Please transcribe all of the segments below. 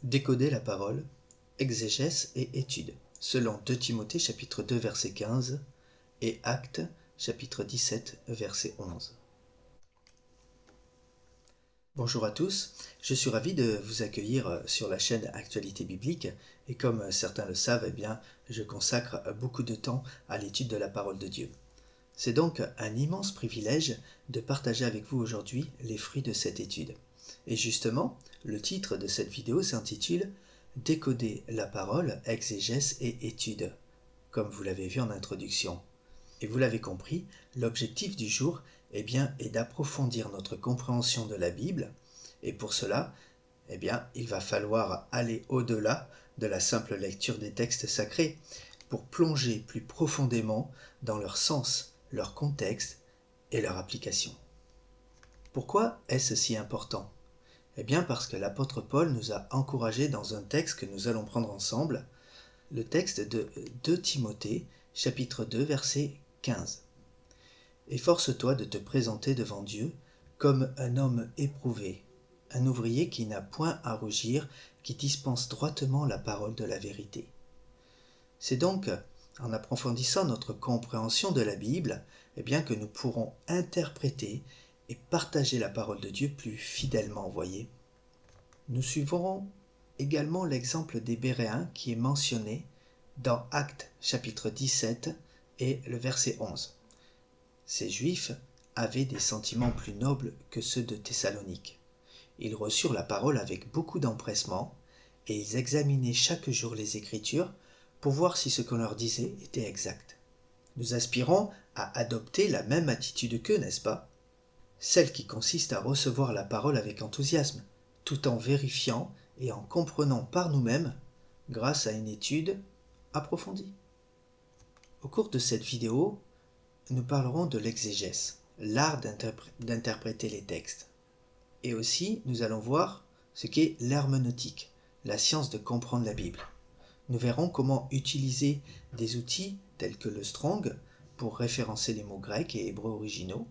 Décoder la parole, exégèse et étude, selon 2 Timothée chapitre 2 verset 15 et Actes chapitre 17 verset 11. Bonjour à tous, je suis ravi de vous accueillir sur la chaîne Actualité Biblique et comme certains le savent, je consacre beaucoup de temps à l'étude de la parole de Dieu. C'est donc un immense privilège de partager avec vous aujourd'hui les fruits de cette étude. Et justement, le titre de cette vidéo s'intitule « Décoder la parole, exégèse et étude », comme vous l'avez vu en introduction. Et vous l'avez compris, l'objectif du jour est d'approfondir notre compréhension de la Bible. Et pour cela, il va falloir aller au-delà de la simple lecture des textes sacrés pour plonger plus profondément dans leur sens, leur contexte et leur application. Pourquoi est-ce si important ? Parce que l'apôtre Paul nous a encouragés dans un texte que nous allons prendre ensemble, le texte de 2 Timothée, chapitre 2, verset 15. « Efforce-toi de te présenter devant Dieu comme un homme éprouvé, un ouvrier qui n'a point à rougir, qui dispense droitement la parole de la vérité. » C'est donc en approfondissant notre compréhension de la Bible que nous pourrons interpréter et partager la parole de Dieu plus fidèlement, voyez. Nous suivrons également l'exemple des Béréens qui est mentionné dans Actes chapitre 17 et le verset 11. Ces Juifs avaient des sentiments plus nobles que ceux de Thessalonique. Ils reçurent la parole avec beaucoup d'empressement et ils examinaient chaque jour les Écritures pour voir si ce qu'on leur disait était exact. Nous aspirons à adopter la même attitude qu'eux, n'est-ce pas ? Celle qui consiste à recevoir la parole avec enthousiasme, tout en vérifiant et en comprenant par nous-mêmes grâce à une étude approfondie. Au cours de cette vidéo, nous parlerons de l'exégèse, l'art d'interpréter les textes. Et aussi, nous allons voir ce qu'est l'herméneutique, la science de comprendre la Bible. Nous verrons comment utiliser des outils tels que le Strong pour référencer les mots grecs et hébreux originaux,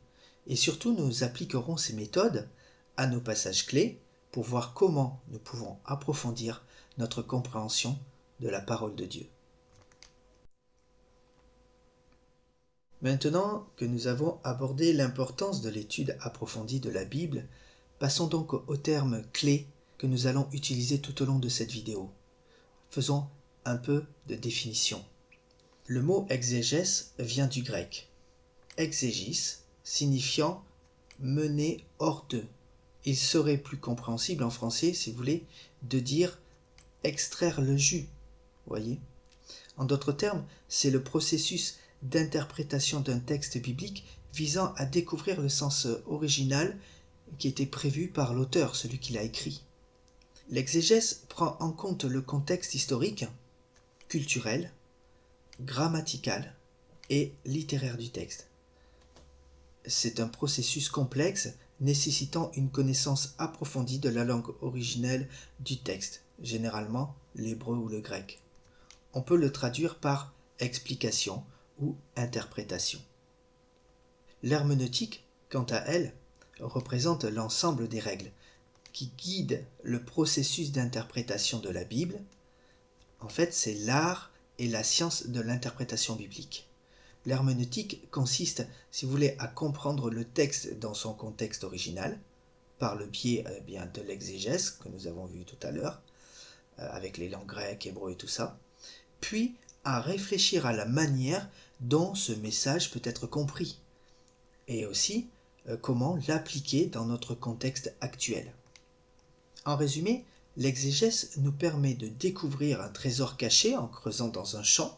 et surtout nous appliquerons ces méthodes à nos passages clés pour voir comment nous pouvons approfondir notre compréhension de la parole de Dieu. Maintenant que nous avons abordé l'importance de l'étude approfondie de la Bible, passons donc aux termes clés que nous allons utiliser tout au long de cette vidéo. Faisons un peu de définition. Le mot exégèse vient du grec exégis, signifiant mener hors d'eux. Il serait plus compréhensible en français, si vous voulez, de dire extraire le jus. Voyez ? En d'autres termes, c'est le processus d'interprétation d'un texte biblique visant à découvrir le sens original qui était prévu par l'auteur, celui qui l'a écrit. L'exégèse prend en compte le contexte historique, culturel, grammatical et littéraire du texte. C'est un processus complexe nécessitant une connaissance approfondie de la langue originelle du texte, généralement l'hébreu ou le grec. On peut le traduire par explication ou interprétation. L'herméneutique, quant à elle, représente l'ensemble des règles qui guident le processus d'interprétation de la Bible. En fait, c'est l'art et la science de l'interprétation biblique. L'herméneutique consiste, si vous voulez, à comprendre le texte dans son contexte original, par le biais de l'exégèse que nous avons vu tout à l'heure, avec les langues grecques, hébreu et tout ça, puis à réfléchir à la manière dont ce message peut être compris, et aussi comment l'appliquer dans notre contexte actuel. En résumé, l'exégèse nous permet de découvrir un trésor caché en creusant dans un champ,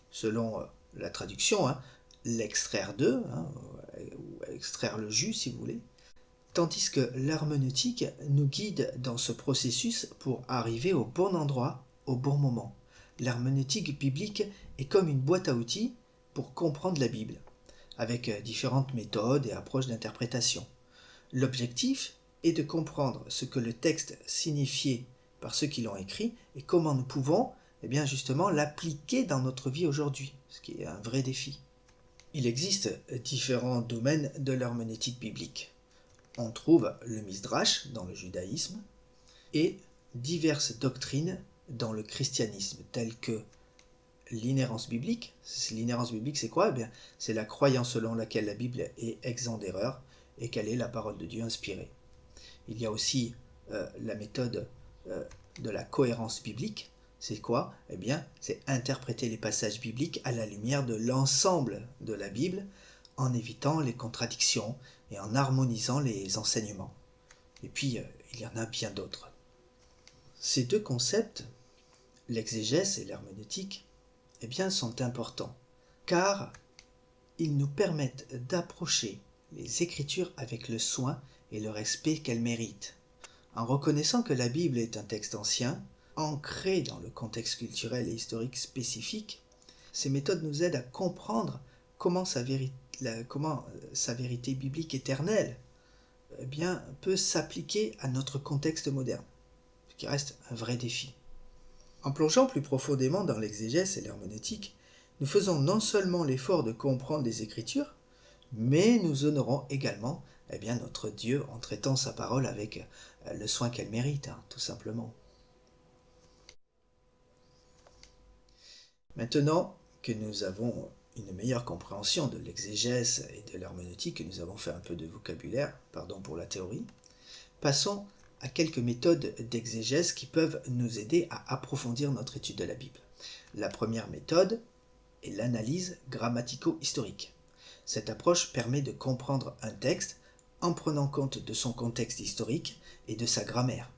selon la traduction, l'extraire d'eux, ou extraire le jus si vous voulez, tandis que l'herméneutique nous guide dans ce processus pour arriver au bon endroit, au bon moment. L'herméneutique biblique est comme une boîte à outils pour comprendre la Bible, avec différentes méthodes et approches d'interprétation. L'objectif est de comprendre ce que le texte signifiait par ceux qui l'ont écrit et comment nous pouvons justement l'appliquer dans notre vie aujourd'hui, ce qui est un vrai défi. Il existe différents domaines de l'herméneutique biblique. On trouve le Midrash dans le judaïsme et diverses doctrines dans le christianisme, telles que l'inhérence biblique. L'inhérence biblique, c'est quoi? Eh bien, c'est la croyance selon laquelle la Bible est exempte d'erreur et qu'elle est la parole de Dieu inspirée. Il y a aussi la méthode de la cohérence biblique. C'est quoi? Eh bien, c'est interpréter les passages bibliques à la lumière de l'ensemble de la Bible, en évitant les contradictions et en harmonisant les enseignements. Et puis, il y en a bien d'autres. Ces deux concepts, l'exégèse et l'herméneutique, eh bien, sont importants, car ils nous permettent d'approcher les Écritures avec le soin et le respect qu'elles méritent. En reconnaissant que la Bible est un texte ancien, ancré dans le contexte culturel et historique spécifique, ces méthodes nous aident à comprendre comment sa vérité biblique éternelle eh bien, peut s'appliquer à notre contexte moderne, ce qui reste un vrai défi. En plongeant plus profondément dans l'exégèse et l'herméneutique, nous faisons non seulement l'effort de comprendre les Écritures, mais nous honorons également eh bien, notre Dieu en traitant sa parole avec le soin qu'elle mérite, tout simplement. Maintenant que nous avons une meilleure compréhension de l'exégèse et de l'herméneutique, que nous avons fait un peu de vocabulaire, pardon pour la théorie, passons à quelques méthodes d'exégèse qui peuvent nous aider à approfondir notre étude de la Bible. La première méthode est l'analyse grammatico-historique. Cette approche permet de comprendre un texte en prenant compte de son contexte historique et de sa grammaire.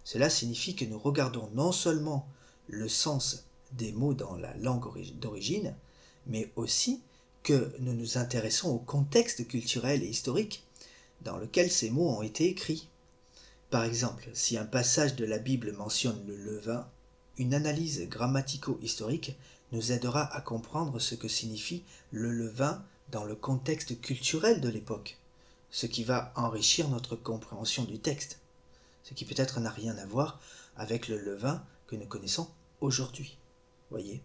Cela signifie que nous regardons non seulement le sens des mots dans la langue d'origine, mais aussi que nous nous intéressons au contexte culturel et historique dans lequel ces mots ont été écrits. Par exemple, si un passage de la Bible mentionne le levain, une analyse grammatico-historique nous aidera à comprendre ce que signifie le levain dans le contexte culturel de l'époque, ce qui va enrichir notre compréhension du texte, ce qui peut-être n'a rien à voir avec le levain que nous connaissons aujourd'hui. Voyez.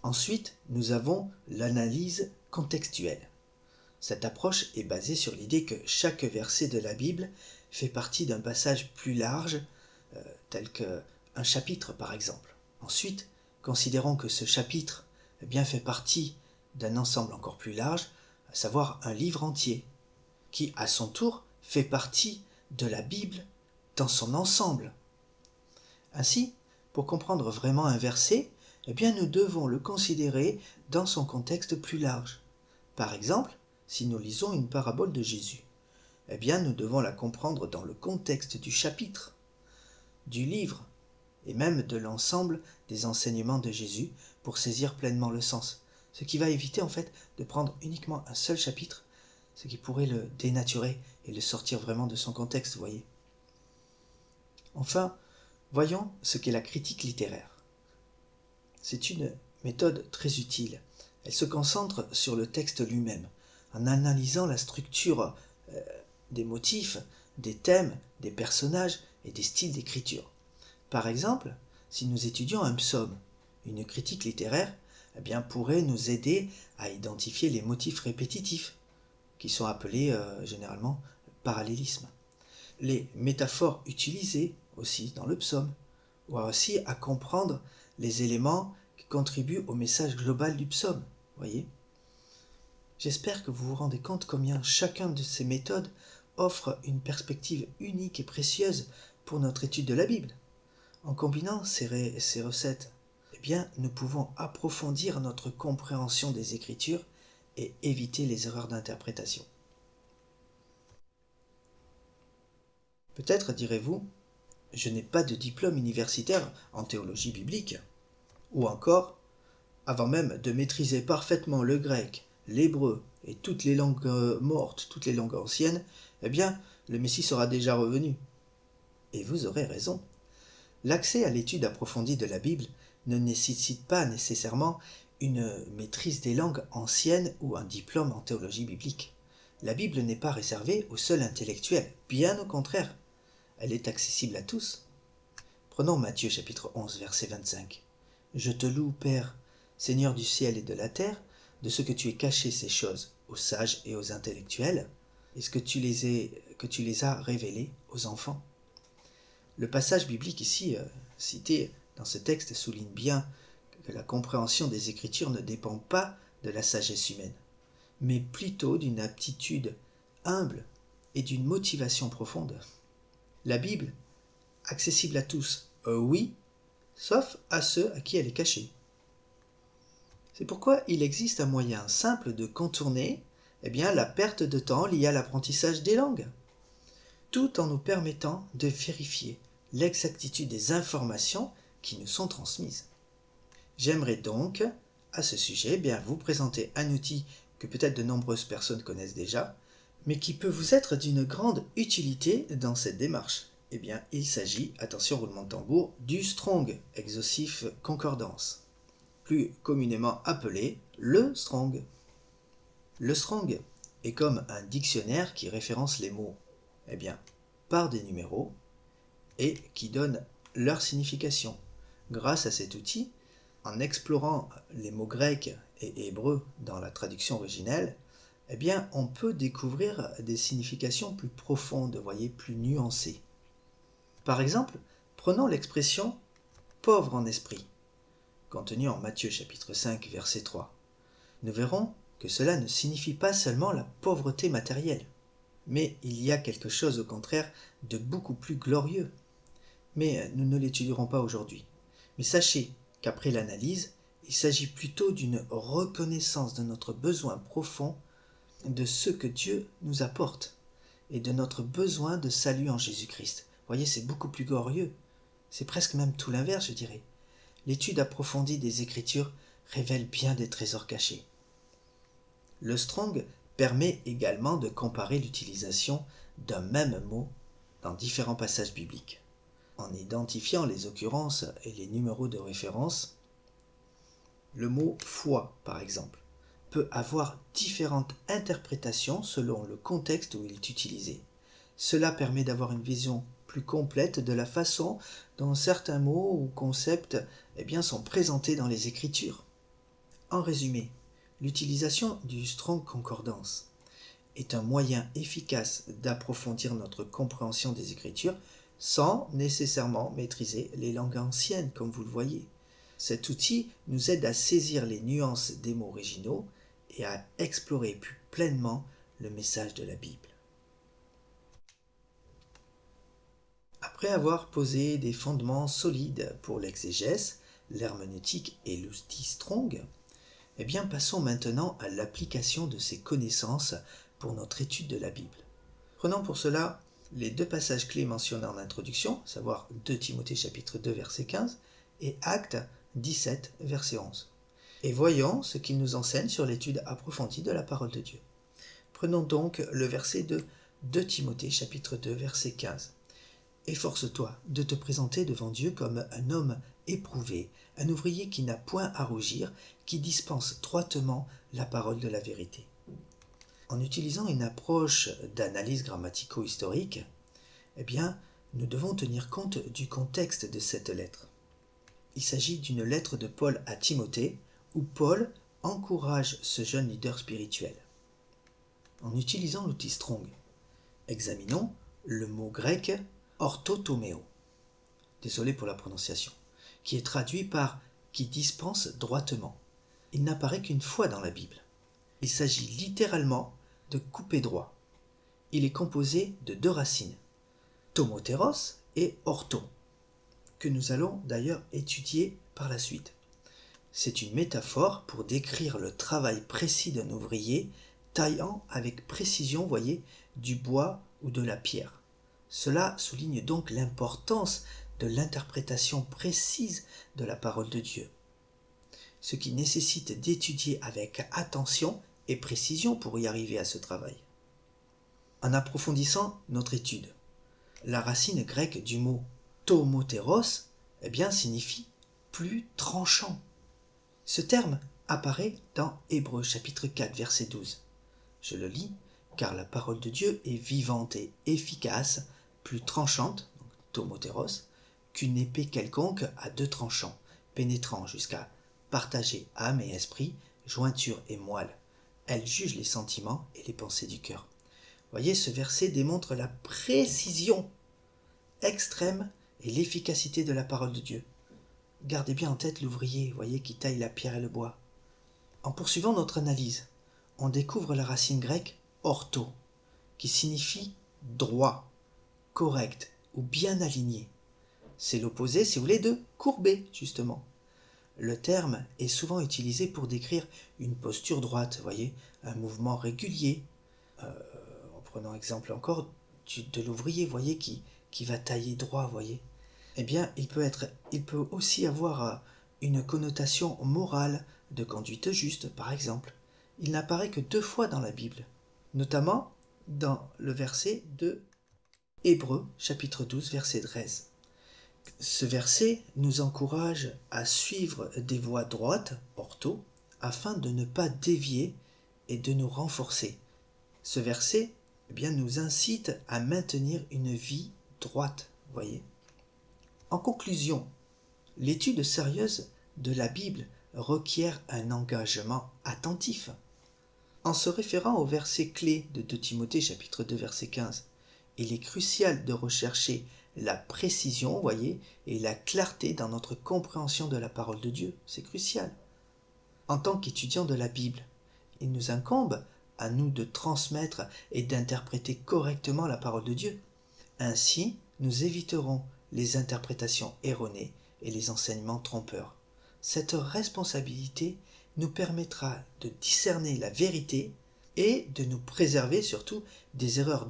Ensuite, nous avons l'analyse contextuelle. Cette approche est basée sur l'idée que chaque verset de la Bible fait partie d'un passage plus large, tel qu'un chapitre par exemple. Ensuite, considérons que ce chapitre eh bien, fait partie d'un ensemble encore plus large, à savoir un livre entier, qui à son tour fait partie de la Bible dans son ensemble. Ainsi, pour comprendre vraiment un verset, eh bien, nous devons le considérer dans son contexte plus large. Par exemple, si nous lisons une parabole de Jésus, eh bien, nous devons la comprendre dans le contexte du chapitre, du livre, et même de l'ensemble des enseignements de Jésus pour saisir pleinement le sens. Ce qui va éviter en fait de prendre uniquement un seul chapitre, ce qui pourrait le dénaturer et le sortir vraiment de son contexte, vous voyez. Enfin, voyons ce qu'est la critique littéraire. C'est une méthode très utile. Elle se concentre sur le texte lui-même, en analysant la structure des motifs, des thèmes, des personnages et des styles d'écriture. Par exemple, si nous étudions un psaume, une critique littéraire eh bien, pourrait nous aider à identifier les motifs répétitifs, qui sont appelés généralement parallélisme. Les métaphores utilisées aussi dans le psaume, ou aussi à comprendre les éléments qui contribuent au message global du psaume. Voyez ? J'espère que vous vous rendez compte combien chacune de ces méthodes offre une perspective unique et précieuse pour notre étude de la Bible. En combinant ces recettes, eh bien, nous pouvons approfondir notre compréhension des Écritures et éviter les erreurs d'interprétation. Peut-être direz-vous, je n'ai pas de diplôme universitaire en théologie biblique. Ou encore, avant même de maîtriser parfaitement le grec, l'hébreu et toutes les langues mortes, toutes les langues anciennes, eh bien, le Messie sera déjà revenu. Et vous aurez raison. L'accès à l'étude approfondie de la Bible ne nécessite pas nécessairement une maîtrise des langues anciennes ou un diplôme en théologie biblique. La Bible n'est pas réservée aux seuls intellectuels, bien au contraire. Elle est accessible à tous. Prenons Matthieu chapitre 11, verset 25. « Je te loue, Père, Seigneur du ciel et de la terre, de ce que tu aies caché ces choses aux sages et aux intellectuels, et que tu les as révélées aux enfants. » Le passage biblique ici cité dans ce texte souligne bien que la compréhension des Écritures ne dépend pas de la sagesse humaine, mais plutôt d'une aptitude humble et d'une motivation profonde. La Bible, accessible à tous, oui, sauf à ceux à qui elle est cachée. C'est pourquoi il existe un moyen simple de contourner la perte de temps liée à l'apprentissage des langues, tout en nous permettant de vérifier l'exactitude des informations qui nous sont transmises. J'aimerais donc, à ce sujet, vous présenter un outil que peut-être de nombreuses personnes connaissent déjà, mais qui peut vous être d'une grande utilité dans cette démarche. Il s'agit, attention roulement de tambour, du Strong, Exhaustive Concordance, plus communément appelé le Strong. Le Strong est comme un dictionnaire qui référence les mots par des numéros et qui donne leur signification. Grâce à cet outil, en explorant les mots grecs et hébreux dans la traduction originelle, on peut découvrir des significations plus profondes, plus nuancées. Par exemple, prenons l'expression « pauvre en esprit », contenue en Matthieu chapitre 5, verset 3. Nous verrons que cela ne signifie pas seulement la pauvreté matérielle, mais il y a quelque chose au contraire de beaucoup plus glorieux. Mais nous ne l'étudierons pas aujourd'hui. Mais sachez qu'après l'analyse, il s'agit plutôt d'une reconnaissance de notre besoin profond de ce que Dieu nous apporte et de notre besoin de salut en Jésus-Christ. Voyez, c'est beaucoup plus glorieux. C'est presque même tout l'inverse, je dirais. L'étude approfondie des Écritures révèle bien des trésors cachés. Le Strong permet également de comparer l'utilisation d'un même mot dans différents passages bibliques. En identifiant les occurrences et les numéros de référence, le mot « foi » par exemple, peut avoir différentes interprétations selon le contexte où il est utilisé. Cela permet d'avoir une vision plus complète de la façon dont certains mots ou concepts sont présentés dans les Écritures. En résumé, l'utilisation du Strong Concordance est un moyen efficace d'approfondir notre compréhension des Écritures sans nécessairement maîtriser les langues anciennes, comme vous le voyez. Cet outil nous aide à saisir les nuances des mots originaux et à explorer plus pleinement le message de la Bible. Après avoir posé des fondements solides pour l'exégèse, l'herméneutique et l'outil Strong, passons maintenant à l'application de ces connaissances pour notre étude de la Bible. Prenons pour cela les deux passages clés mentionnés en introduction, à savoir 2 Timothée chapitre 2 verset 15 et Actes 17 verset 11. Et voyons ce qu'ils nous enseignent sur l'étude approfondie de la parole de Dieu. Prenons donc le verset de 2 Timothée chapitre 2 verset 15. Efforce-toi de te présenter devant Dieu comme un homme éprouvé, un ouvrier qui n'a point à rougir, qui dispense droitement la parole de la vérité. En utilisant une approche d'analyse grammatico-historique, nous devons tenir compte du contexte de cette lettre. Il s'agit d'une lettre de Paul à Timothée, où Paul encourage ce jeune leader spirituel. En utilisant l'outil Strong, examinons le mot grec orthotoméo, désolé pour la prononciation, qui est traduit par « qui dispense droitement ». Il n'apparaît qu'une fois dans la Bible. Il s'agit littéralement de couper droit. Il est composé de 2 racines, tomoteros et ortho, que nous allons d'ailleurs étudier par la suite. C'est une métaphore pour décrire le travail précis d'un ouvrier taillant avec précision, du bois ou de la pierre. Cela souligne donc l'importance de l'interprétation précise de la parole de Dieu, ce qui nécessite d'étudier avec attention et précision pour y arriver à ce travail. En approfondissant notre étude, la racine grecque du mot tomoteros signifie plus tranchant. Ce terme apparaît dans Hébreux chapitre 4 verset 12. Je le lis, car la parole de Dieu est vivante et efficace, plus tranchante, donc tomoteros, qu'une épée quelconque à 2 tranchants, pénétrant jusqu'à partager âme et esprit, jointure et moelle. Elle juge les sentiments et les pensées du cœur. Voyez, ce verset démontre la précision extrême et l'efficacité de la parole de Dieu. Gardez bien en tête l'ouvrier, voyez, qui taille la pierre et le bois. En poursuivant notre analyse, on découvre la racine grecque ortho, qui signifie droit, correct ou bien aligné. C'est l'opposé, si vous voulez, de courbé, justement. Le terme est souvent utilisé pour décrire une posture droite, voyez, un mouvement régulier. En prenant exemple encore de l'ouvrier, voyez, qui va tailler droit, voyez. Eh bien, il peut aussi avoir une connotation morale de conduite juste, par exemple. Il n'apparaît que 2 fois dans la Bible, notamment dans le verset de Hébreux, chapitre 12, verset 13. Ce verset nous encourage à suivre des voies droites, ortho, afin de ne pas dévier et de nous renforcer. Ce verset nous incite à maintenir une vie droite, voyez. En conclusion, l'étude sérieuse de la Bible requiert un engagement attentif. En se référant au verset clé de 2 Timothée chapitre 2 verset 15, il est crucial de rechercher la précision, voyez, et la clarté dans notre compréhension de la parole de Dieu. C'est crucial. En tant qu'étudiants de la Bible, il nous incombe à nous de transmettre et d'interpréter correctement la parole de Dieu. Ainsi, nous éviterons les interprétations erronées et les enseignements trompeurs. Cette responsabilité nous permettra de discerner la vérité et de nous préserver surtout des erreurs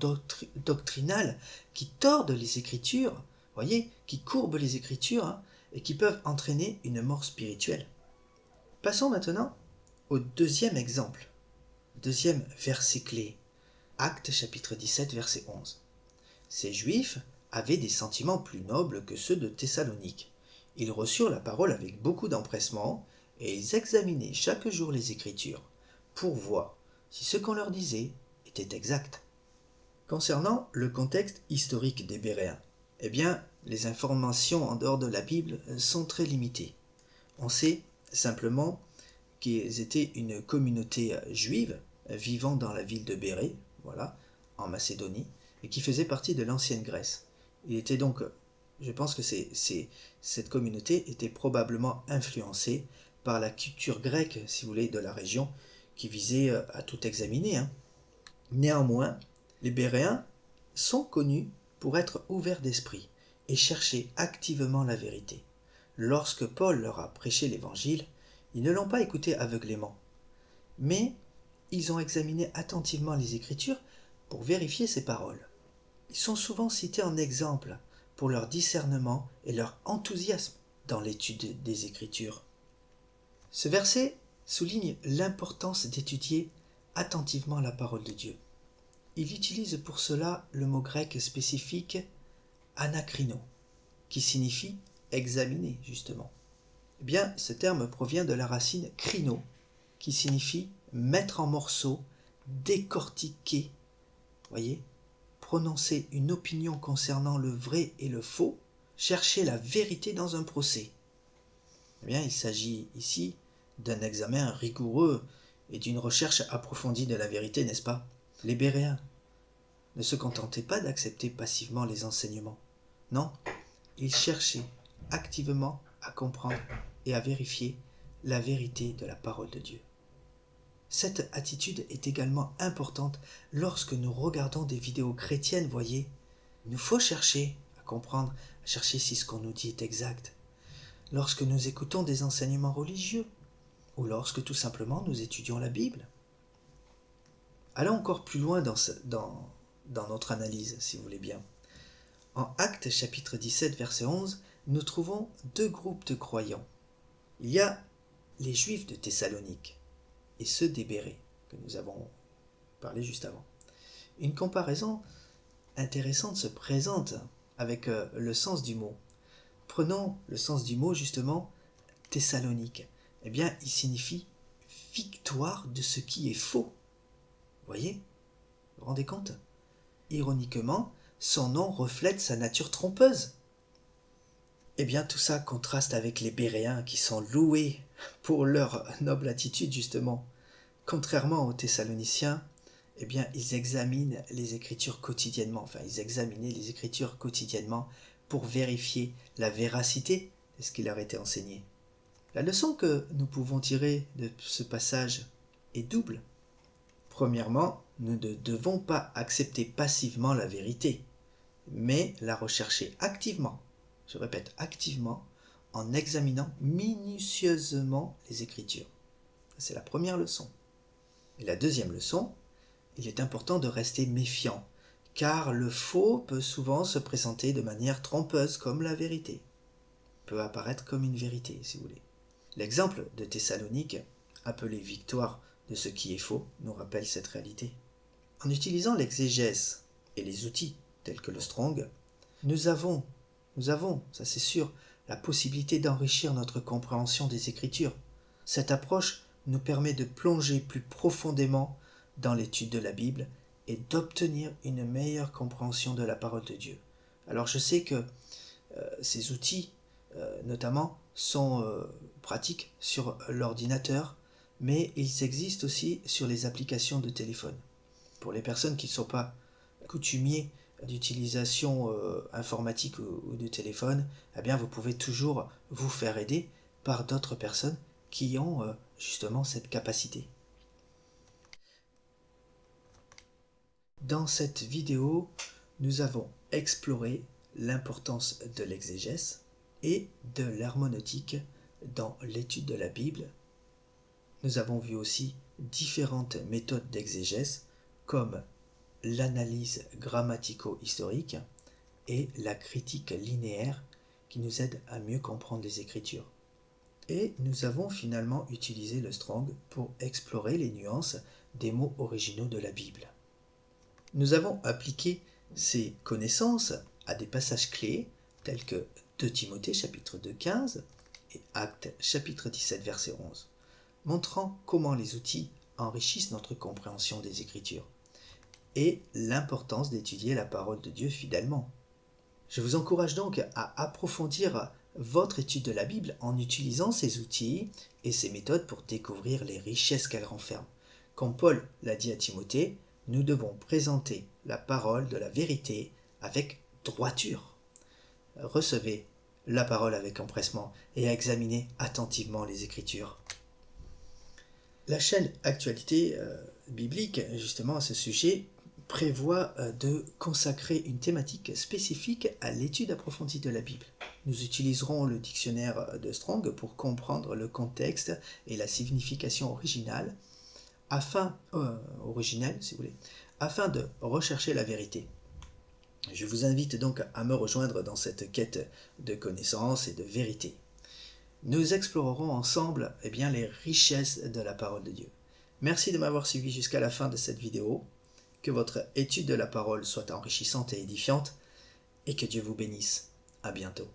doctrinales qui tordent les Écritures, voyez, qui courbent les Écritures et qui peuvent entraîner une mort spirituelle. Passons maintenant au deuxième exemple, deuxième verset clé, Actes chapitre 17 verset 11. Ces Juifs avaient des sentiments plus nobles que ceux de Thessalonique. Ils reçurent la parole avec beaucoup d'empressement et ils examinaient chaque jour les Écritures pour voir si ce qu'on leur disait était exact. Concernant le contexte historique des Béréens, eh bien, les informations en dehors de la Bible sont très limitées. On sait simplement qu'ils étaient une communauté juive vivant dans la ville de Bérée, voilà, en Macédonie, et qui faisait partie de l'ancienne Grèce. Il était donc, je pense que cette communauté était probablement influencée par la culture grecque, si vous voulez, de la région, qui visait à tout examiner. Néanmoins, les Béréens sont connus pour être ouverts d'esprit et chercher activement la vérité. Lorsque Paul leur a prêché l'Évangile, ils ne l'ont pas écouté aveuglément, mais ils ont examiné attentivement les Écritures pour vérifier ces paroles. Ils sont souvent cités en exemple pour leur discernement et leur enthousiasme dans l'étude des Écritures. Ce verset souligne l'importance d'étudier attentivement la parole de Dieu. Il utilise pour cela le mot grec spécifique anakrino, qui signifie examiner justement. Eh bien, ce terme provient de la racine krino, qui signifie mettre en morceaux, décortiquer, voyez, prononcer une opinion concernant le vrai et le faux, chercher la vérité dans un procès. Eh bien, il s'agit ici d'un examen rigoureux et d'une recherche approfondie de la vérité, n'est-ce pas? Les Béréens ne se contentaient pas d'accepter passivement les enseignements. Non, ils cherchaient activement à comprendre et à vérifier la vérité de la parole de Dieu. Cette attitude est également importante lorsque nous regardons des vidéos chrétiennes, voyez. Il nous faut chercher à comprendre, à chercher si ce qu'on nous dit est exact. Lorsque nous écoutons des enseignements religieux, ou lorsque tout simplement nous étudions la Bible. Allons encore plus loin dans notre analyse, si vous voulez bien. En Actes chapitre 17, verset 11, nous trouvons 2 groupes de croyants. Il y a les Juifs de Thessalonique et ceux des Bérées, que nous avons parlé juste avant. Une comparaison intéressante se présente avec le sens du mot. Prenons le sens du mot justement Thessalonique. Eh bien, il signifie victoire de ce qui est faux. Voyez? Vous vous rendez compte? Ironiquement, son nom reflète sa nature trompeuse. Eh bien, tout ça contraste avec les Béréens qui sont loués pour leur noble attitude, justement. Contrairement aux Thessaloniciens, eh bien, ils examinaient les Écritures quotidiennement pour vérifier la véracité de ce qui leur était enseigné. La leçon que nous pouvons tirer de ce passage est double. Premièrement, nous ne devons pas accepter passivement la vérité, mais la rechercher activement, je répète activement, en examinant minutieusement les Écritures. C'est la première leçon. Et la deuxième leçon, il est important de rester méfiant, car le faux peut souvent se présenter de manière trompeuse comme la vérité, peut apparaître comme une vérité, si vous voulez. L'exemple de Thessalonique, appelé victoire de ce qui est faux, nous rappelle cette réalité. En utilisant l'exégèse et les outils tels que le Strong, nous avons, ça c'est sûr, la possibilité d'enrichir notre compréhension des Écritures. Cette approche nous permet de plonger plus profondément dans l'étude de la Bible et d'obtenir une meilleure compréhension de la parole de Dieu. Alors je sais que ces outils, notamment, sont pratiques sur l'ordinateur, mais ils existent aussi sur les applications de téléphone. Pour les personnes qui ne sont pas coutumiers d'utilisation informatique ou de téléphone, eh bien vous pouvez toujours vous faire aider par d'autres personnes qui ont justement cette capacité. Dans cette vidéo, nous avons exploré l'importance de l'exégèse et de l'herméneutique dans l'étude de la Bible. Nous avons vu aussi différentes méthodes d'exégèse comme l'analyse grammatico-historique et la critique linéaire qui nous aide à mieux comprendre les Écritures. Et nous avons finalement utilisé le Strong pour explorer les nuances des mots originaux de la Bible. Nous avons appliqué ces connaissances à des passages clés tels que 2 Timothée chapitre 2, 15 et Actes chapitre 17, verset 11, montrant comment les outils enrichissent notre compréhension des Écritures et l'importance d'étudier la parole de Dieu fidèlement. Je vous encourage donc à approfondir votre étude de la Bible en utilisant ces outils et ces méthodes pour découvrir les richesses qu'elle renferme. Comme Paul l'a dit à Timothée, nous devons présenter la parole de la vérité avec droiture. Recevez la parole avec empressement et examinez attentivement les Écritures. La chaîne Actualité biblique, justement à ce sujet, prévoit de consacrer une thématique spécifique à l'étude approfondie de la Bible. Nous utiliserons le dictionnaire de Strong pour comprendre le contexte et la signification originale, afin de rechercher la vérité. Je vous invite donc à me rejoindre dans cette quête de connaissance et de vérité. Nous explorerons ensemble les richesses de la parole de Dieu. Merci de m'avoir suivi jusqu'à la fin de cette vidéo. Que votre étude de la parole soit enrichissante et édifiante, et que Dieu vous bénisse. À bientôt.